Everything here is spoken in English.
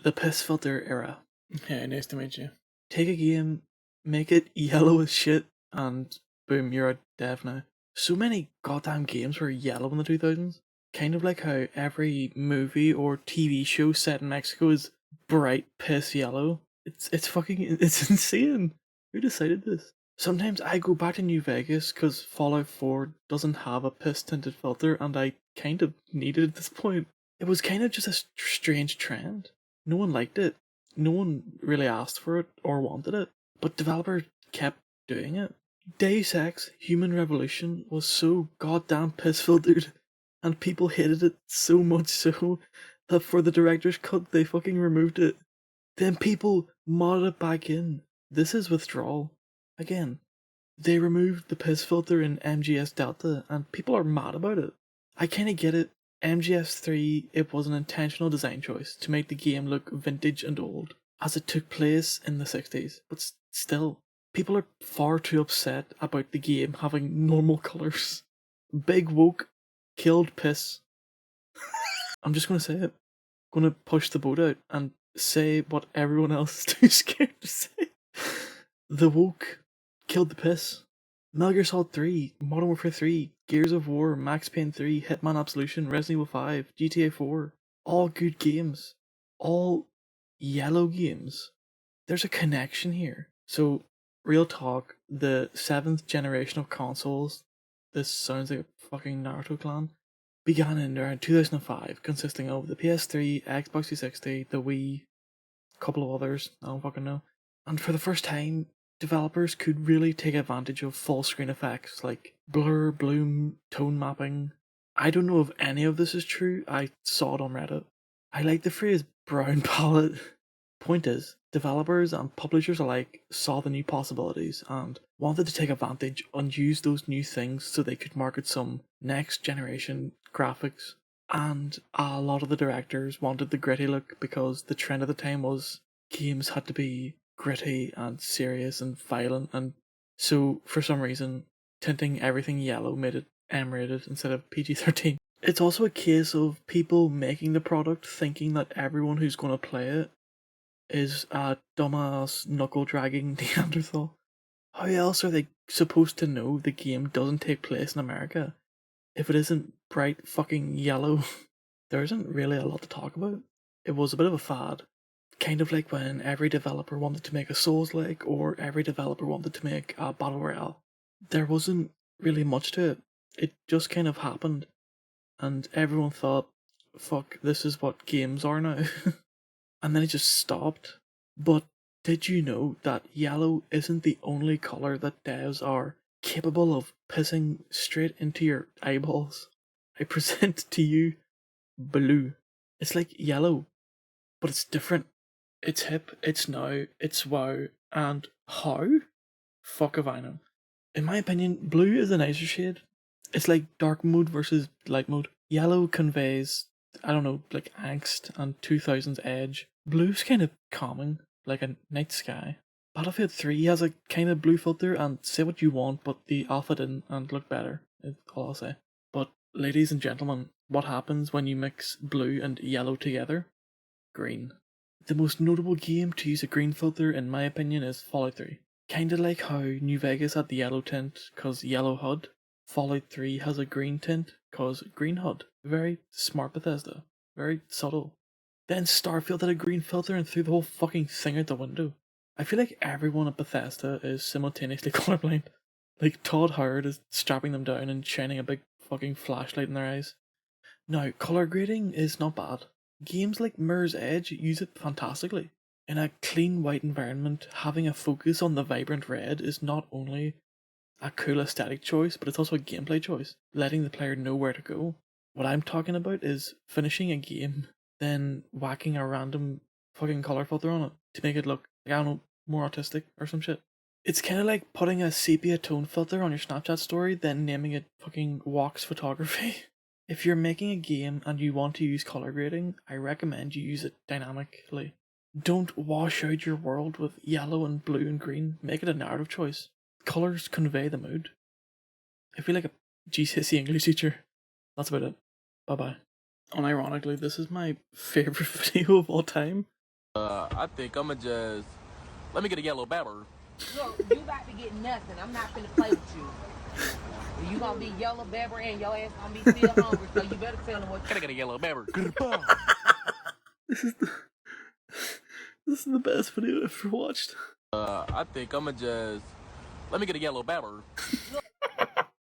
The piss filter era. Yeah, nice to meet you. Take a game, make it yellow as shit, and boom, you're a dev now. So many goddamn games were yellow in the 2000s. Kind of like how every movie or TV show set in Mexico is bright piss yellow. It's fucking it's insane. Who decided this? Sometimes I go back to New Vegas because Fallout 4 doesn't have a piss tinted filter, and I kind of need it at this point. It was kind of just a strange trend. No one liked it. No one really asked for it or wanted it, but developers kept doing it. Deus Ex Human Revolution was so goddamn piss filtered, and people hated it so much so that for the director's cut they fucking removed it. Then people modded it back in. This is withdrawal. Again, they removed the piss filter in MGS Delta, and people are mad about it. I kinda get it. MGS3, it was an intentional design choice to make the game look vintage and old, as it took place in the 60s, but still, people are far too upset about the game having normal colours. Big woke killed piss. I'm just gonna say it. Gonna push the boat out and say what everyone else is too scared to say. The woke killed the piss. Metal Gear Solid 3, Modern Warfare 3, Gears of War, Max Payne 3, Hitman Absolution, Resident Evil 5, GTA 4. All good games. All yellow games. There's a connection here. So, real talk, the 7th generation of consoles, this sounds like a fucking Naruto clan, began in around 2005, consisting of the PS3, Xbox 360, the Wii, a couple of others, I don't fucking know. And for the first time, developers could really take advantage of full screen effects like blur, bloom, tone mapping. I don't know if any of this is true, I saw it on Reddit. I like the phrase brown palette. Point is, developers and publishers alike saw the new possibilities and wanted to take advantage and use those new things so they could market some next generation graphics. And a lot of the directors wanted the gritty look because the trend at the time was games had to be gritty and serious and violent, and so for some reason tinting everything yellow made it M-rated instead of PG-13. It's also a case of people making the product thinking that everyone who's going to play it is a dumbass knuckle dragging Neanderthal. How else are they supposed to know the game doesn't take place in America if it isn't bright fucking yellow? There isn't really a lot to talk about. It was a bit of a fad. Kind of like when every developer wanted to make a Souls-like or every developer wanted to make a Battle Royale. There wasn't really much to it. It just kind of happened. And everyone thought, fuck, this is what games are now. And then it just stopped. But did you know that yellow isn't the only colour that devs are capable of pissing straight into your eyeballs? I present to you blue. It's like yellow, but it's different. It's hip, it's now, it's wow, and how? Fuck if I know. In my opinion, blue is a nicer shade. It's like dark mode versus light mode. Yellow conveys, I don't know, like angst and 2000s edge. Blue's kind of calming, like a night sky. Battlefield 3 has a kind of blue filter, and say what you want, but the alpha didn't and looked better. That's all I'll say. But, ladies and gentlemen, what happens when you mix blue and yellow together? Green. The most notable game to use a green filter, in my opinion, is Fallout 3. Kinda like how New Vegas had the yellow tint, cause yellow HUD. Fallout 3 has a green tint, cause green HUD. Very smart Bethesda. Very subtle. Then Starfield had a green filter and threw the whole fucking thing out the window. I feel like everyone at Bethesda is simultaneously colorblind. Like Todd Howard is strapping them down and shining a big fucking flashlight in their eyes. Now, color grading is not bad. Games like Mirror's Edge use it fantastically. In a clean white environment, having a focus on the vibrant red is not only a cool aesthetic choice, but it's also a gameplay choice, letting the player know where to go. What I'm talking about is finishing a game, then whacking a random fucking color filter on it to make it look, like, I don't know, more artistic or some shit. It's kind of like putting a sepia tone filter on your Snapchat story, then naming it fucking Wax Photography. If you're making a game and you want to use color grading, I recommend you use it dynamically. Don't wash out your world with yellow and blue and green. Make it a narrative choice. Colors convey the mood. I feel like a GCSE English teacher. That's about it. Bye bye. Unironically, this is my favourite video of all time. I think I'ma just let me get a yellow pepper. Look, you about to get nothing. I'm not finna play with you. You gonna be yellow pepper and your ass gonna be still hungry, so you better tell them what. Gotta get a yellow pepper. This is the this is the best video I've ever watched. I think I'ma just let me get a yellow pepper.